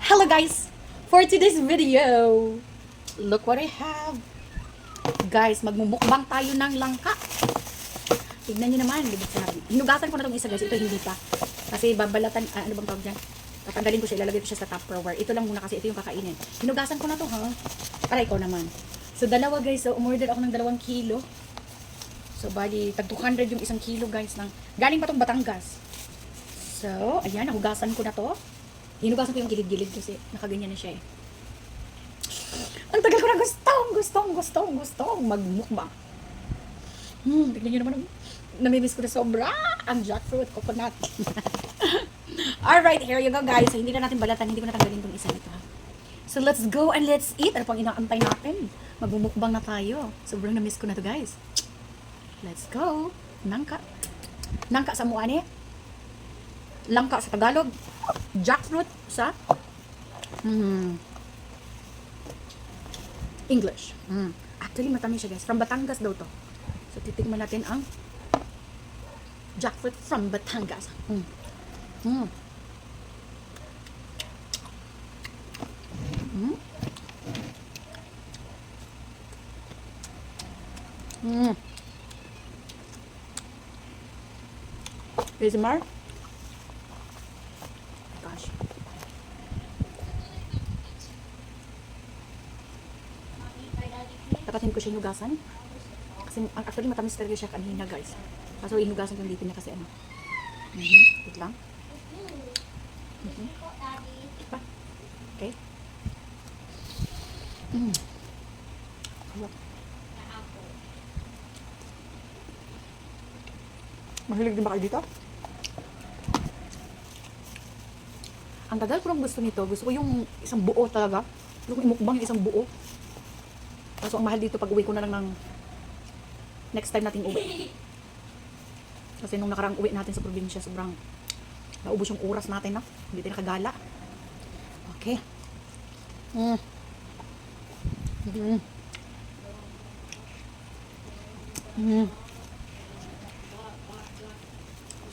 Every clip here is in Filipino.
Hello guys! For today's video, look what I have. Guys, magmumukbang tayo ng langka. Tignan nyo naman, bubuksan natin. Hinugasan ko na itong isa guys, ito hindi pa. Kasi babalatan, ano bang tawag dyan? Tatanggalin ko siya, ilalagay ko siya sa Tupperware. Ito lang muna kasi ito yung kakainin. Hinugasan ko na to ha. Para ikaw naman. So dalawa guys, so umorder ako ng 2 kilo. So bali, tag 200 yung 1 kilo guys. Galing pa tong Batangas. So, ayan, nahugasan ko na to. Hinugasan ko yung gilid-gilid kasi nakaganyan na siya eh. Ang tagal ko na gustong magmukbang. Tignan nyo naman, namimiss ko na sobra ang jackfruit coconut. Alright, here you go guys. So, hindi na natin balatan, hindi ko natanggalin tong isa nito ha. So, let's go and let's eat. Ano pang inaantay natin? Magmumukbang na tayo. Sobrang namiss ko na to guys. Let's go. Nangka. Nangka sa muane. Langka sa Tagalog. Jackfruit sa English. Actually, matamis siya guys. From Batangas daw to. So, titigman natin ang jackfruit from Batangas. ASMR? Gosh. Tapatin ko siya hinugasan. Kasi actually matamis talaga siya kanina guys. Kaso hinugasan ko dito niya kasi ano. Wait lang. Pa. Okay. Mahilig din ba kayo dito? Ang tagal ko lang gusto nito. Gusto ko yung isang buo talaga. Yung imukbang yung isang buo. Kaso ang mahal dito pag uwi ko na lang ng next time natin uwi. Kasi nung nakarang uwi natin sa probinsya, sobrang naubos yung oras natin na. Hindi tayo nakagala. Okay.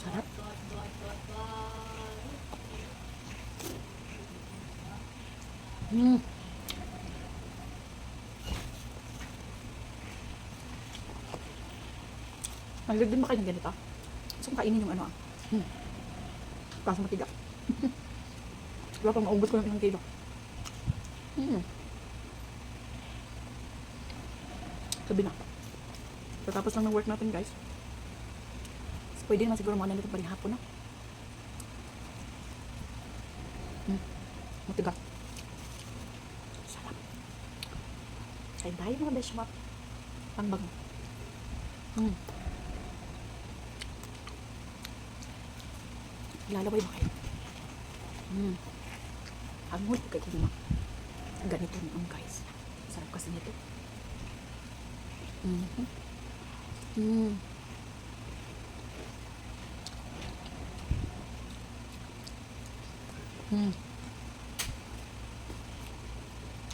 Sarap. Mahilig din ba kayo ng ganito? Gusto kong kainin yung ano kaso matiga. Diba pag maubos ko ng 1 kilo. Sabi na. Tapos lang ng work natin guys. So, pwede naman siguro mga nandito pa rin hapon na. Matiga. Sarap. Kaya dahil mga beshmap. Ang bago. Lalaway ba kayo? Hangul ko kayo kung ganito naman guys. Sarap kasi nito.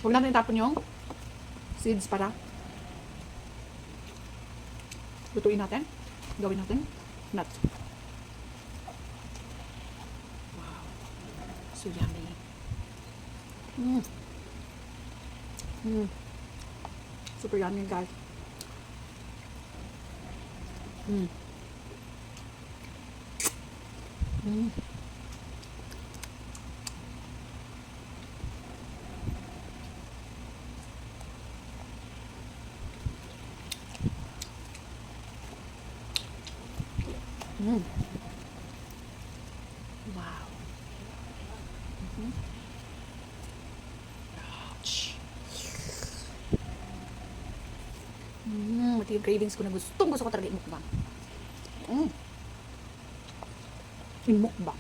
Huwag natin itapon yung seeds para lutuin natin. Gawin natin nut. Wow. So yummy. Super yummy guys. Wow. Mati yung cravings ko na gusto ko talaga imukbang. Imukbang.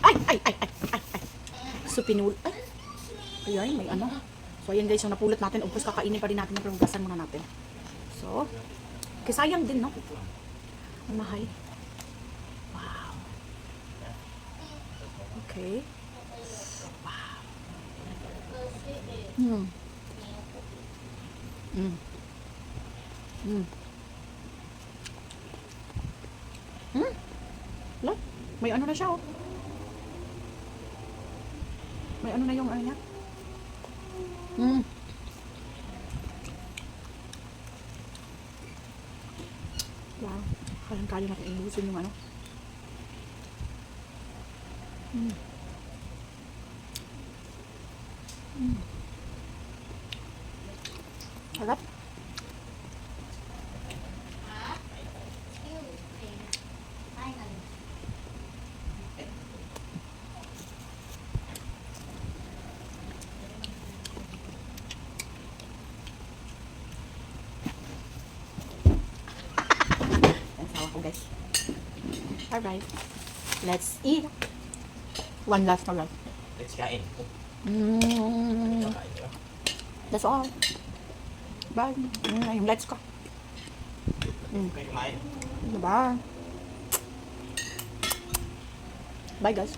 Ay. So, pinul... Ay! Ayan, may ano. So, ayan guys, yung napulot natin. Upos kakainin pa rin natin. Pero hugasan muna natin. So, Kasi sayang din, no? Ang mahal. Wow. Okay. Wow. Mm. Mm. Mm. Hmm? Look, may ano na siya, oh. May ano na yung ano niya. Mm. Wow. Kayang-kaya natin ibusin yung ano. Mm. Mm. Sarap. Ang sawa ko, guys. Alright. Let's eat. One last na lang. Let's kain. Mm. Kain ka. That's all. Bye. Yung let's go. Okay, kumain. Bye. Bye, guys.